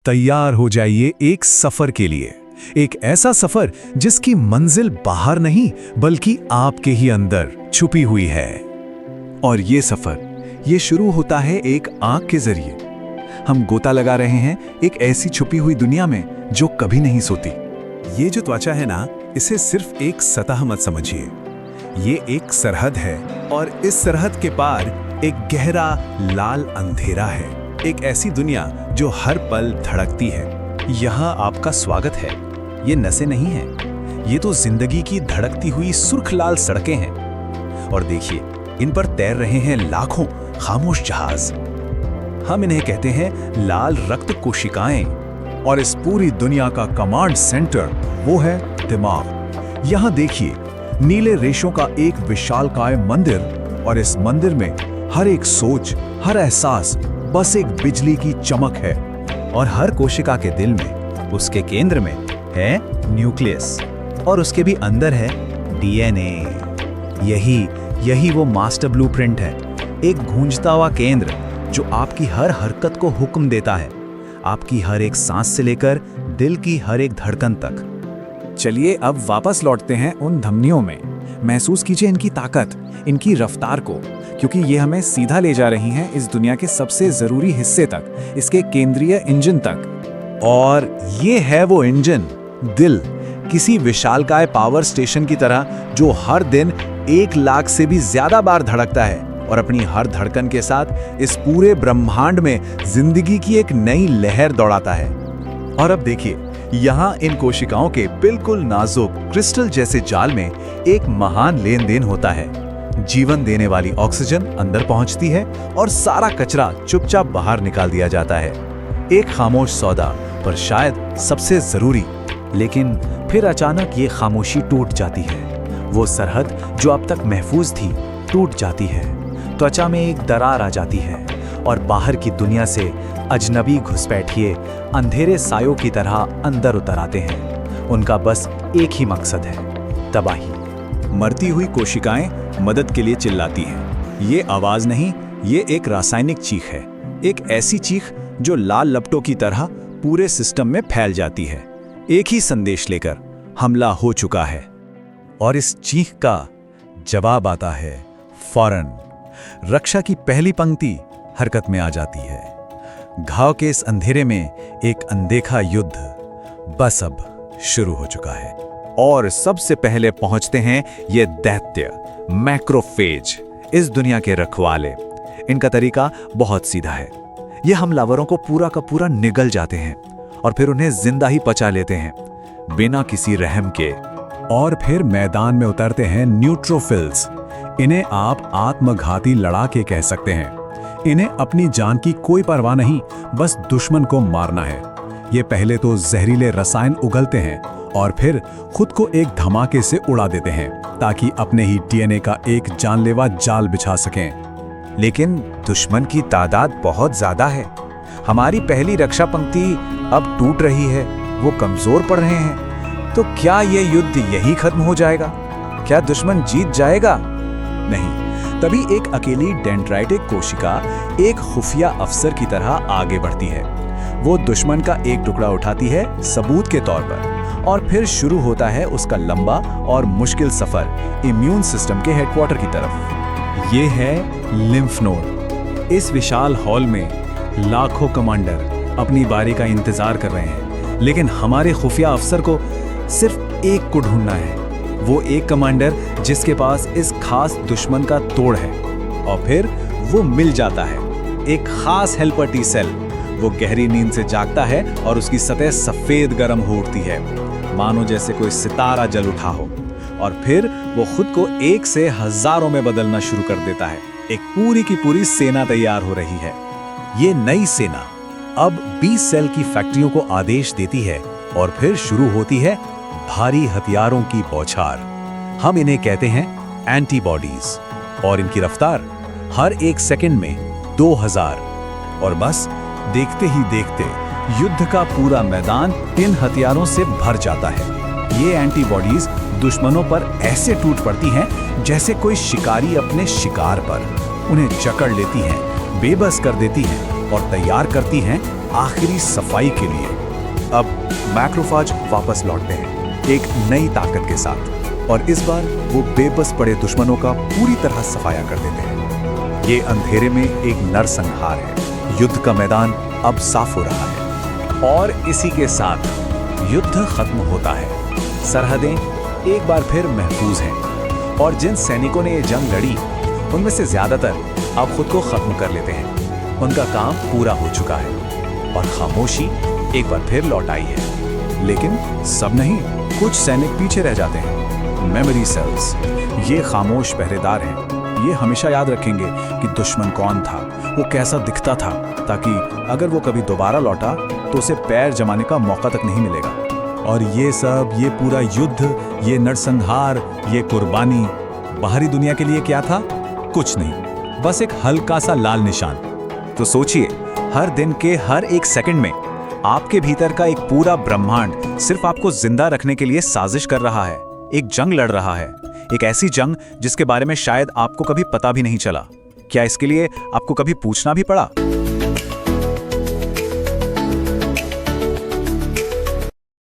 तैयार हो जाइए एक सफर के लिए। एक ऐसा सफर जिसकी मंजिल बाहर नहीं बल्कि आपके ही अंदर छुपी हुई है। और ये सफर ये शुरू होता है एक आंख के जरिए। हम गोता लगा रहे हैं एक ऐसी छुपी हुई दुनिया में जो कभी नहीं सोती। ये जो त्वचा है ना, इसे सिर्फ एक सतह मत समझिए। ये एक सरहद है और इस सरहद के पार एक गहरा लाल अंधेरा है। एक ऐसी दुनिया जो हर पल धड़कती है। यहाँ आपका स्वागत है। ये नसें नहीं हैं, ये तो जिंदगी की धड़कती हुई सुर्ख लाल सड़कें हैं। और देखिए, इन पर तैर रहे हैं लाखों खामोश जहाज। हम इन्हें कहते हैं लाल रक्त कोशिकाएं। और इस पूरी दुनिया का कमांड सेंटर वो है दिमाग। यहाँ देखिए, नीले रेशों का एक विशालकाय मंदिर, और इस मंदिर में हर एक सोच, हर एहसास बस एक बिजली की चमक है। और हर कोशिका के दिल में, उसके केंद्र में है न्यूक्लियस, और उसके भी अंदर है डीएनए। यही वो मास्टर ब्लूप्रिंट है। एक गूंजता हुआ केंद्र जो आपकी हर हरकत को हुक्म देता है, आपकी हर एक सांस से लेकर दिल की हर एक धड़कन तक। चलिए अब वापस लौटते हैं उन धमनियों में। महसूस कीजिए इनकी ताकत, इनकी रफ्तार को, क्योंकि ये हमें सीधा ले जा रही हैं इस दुनिया के सबसे जरूरी हिस्से तक, इसके केंद्रीय इंजन तक। और ये है वो इंजन, दिल, किसी विशालकाय पावर स्टेशन की तरह जो हर दिन 1 लाख से भी ज्यादा बार धड़कता है और अपनी हर धड़कन के साथ इस पूरे ब्रह्मांड में जिंदगी की एक नई लहर दौड़ाता है। और अब देखिए, यहाँ इन कोशिकाओं के बिल्कुल नाजुक क्रिस्टल जैसे जाल में एक महान लेन देन होता है। जीवन देने वाली ऑक्सीजन अंदर पहुंचती है और सारा कचरा चुपचाप बाहर निकाल दिया जाता है। एक खामोश सौदा, पर शायद सबसे जरूरी। लेकिन फिर अचानक ये खामोशी टूट जाती है। वो सरहद जो अब तक महफूज थी टूट जाती है। त्वचा में एक दरार आ जाती है और बाहर की दुनिया से अजनबी घुसपैठिए अंधेरे सायों की तरह अंदर उतर आते हैं। उनका बस एक ही मकसद है, तबाही। मरती हुई कोशिकाएं मदद के लिए चिल्लाती हैं। ये आवाज नहीं, ये एक रासायनिक चीख है। एक ऐसी चीख जो लाल लपटों की तरह पूरे सिस्टम में फैल जाती है। एक ही संदेश लेकर, हमला हो चुका है। और इस चीख का जवाब आता है फौरन। रक्षा की पहली पंक्ति हरकत में आ जाती है। घाव के इस अंधेरे में एक अनदेखा युद्ध बस अब शुरू हो चुका है। और सबसे पहले पहुंचते हैं ये दैत्य मैक्रोफेज, इस दुनिया के रखवाले। इनका तरीका बहुत सीधा है। ये हमलावरों को पूरा का पूरा निगल जाते हैं और फिर उन्हें जिंदा ही पचा लेते हैं, बिना किसी रहम के। और फिर मैदान में उतरते हैं न्यूट्रोफिल्स। इन्हें आप आत्मघाती लड़ाके कह सकते हैं। इन्हें अपनी जान की कोई परवाह नहीं, बस दुश्मन को मारना है। ये पहले तो जहरीले रसायन उगलते हैं और फिर खुद को एक धमाके से उड़ा देते हैं ताकि अपने ही डीएनए का एक जानलेवा जाल बिछा सकें। लेकिन दुश्मन की तादाद बहुत ज्यादा है। हमारी पहली रक्षा पंक्ति अब टूट रही है, वो कमजोर पड़ रहे हैं। तो क्या ये युद्ध यही खत्म हो जाएगा? क्या दुश्मन जीत जाएगा? नहीं। तभी एक अकेली डेंड्राइटिक कोशिका एक खुफिया अफसर की तरह आगे बढ़ती है। वो दुश्मन का एक टुकड़ा उठाती है सबूत के तौर पर, और फिर शुरू होता है उसका लंबा और मुश्किल सफर इम्यून सिस्टम के हेडक्वार्टर की तरफ। ये है लिम्फ नोड। इस विशाल हॉल में लाखों कमांडर अपनी बारी का इंतजार कर रहे हैं, लेकिन हमारे खुफिया अफसर को सिर्फ एक को ढूंढना है। वो एक कमांडर जिसके पास इस खास दुश्मन का तोड़ है। और फिर वो मिल जाता है, एक खास हेल्पर टी सेल। वो गहरी नींद से जागता है और उसकी सतह सफेद गर्म हो उठती है, मानो जैसे कोई सितारा जल उठा हो। और फिर वो खुद को 1 से हजारों में बदलना शुरू कर देता है। एक पूरी की पूरी सेना तैयार हो रही है। ये नई सेना अब 20 सेल की फैक्ट्रियों को आदेश देती है और फिर शुरू होती है भारी हथियारों की बौछार। हम इन्हें कहते हैं एंटीबॉडीज, और इनकी रफ्तार हर 1 सेकंड में 2000। और बस देखते ही देखते युद्ध का पूरा मैदान इन हथियारों से भर जाता है। ये एंटीबॉडीज दुश्मनों पर ऐसे टूट पड़ती हैं जैसे कोई शिकारी अपने शिकार पर। उन्हें जकड़ लेती हैं, बेबस कर देती हैं और तैयार करती हैं आखिरी सफाई के लिए। अब मैक्रोफाज वापस लौटते हैं एक नई ताकत के साथ, और इस बार वो बेबस पड़े दुश्मनों का पूरी तरह सफाया कर देते हैं। ये अंधेरे में एक नरसंहार है। युद्ध का मैदान अब साफ हो रहा है और इसी के साथ युद्ध खत्म होता है। सरहदें एक बार फिर महफूज हैं और जिन सैनिकों ने ये जंग लड़ी उनमें से ज्यादातर अब खुद को खत्म कर लेते हैं। उनका काम पूरा हो चुका है और खामोशी एक बार फिर लौट आई है। लेकिन सब नहीं, कुछ सैनिक पीछे रह जाते हैं। मेमोरी सेल्स, ये खामोश पहरेदार हैं। ये हमेशा याद रखेंगे कि दुश्मन कौन था, वो कैसा दिखता था, ताकि अगर वो कभी दोबारा लौटा तो उसे पैर जमाने का मौका तक नहीं मिलेगा। और ये सब, ये पूरा युद्ध, ये नरसंहार, ये कुर्बानी बाहरी दुनिया के लिए क्या था? कुछ नहीं, बस एक हल्का सा लाल निशान। तो सोचिए, हर दिन के हर एक सेकंड में आपके भीतर का एक पूरा ब्रह्मांड सिर्फ आपको जिंदा रखने के लिए साजिश कर रहा है, एक जंग लड़ रहा है, एक ऐसी जंग जिसके बारे में शायद आपको कभी पता भी नहीं चला। क्या इसके लिए आपको कभी पूछना भी पड़ा?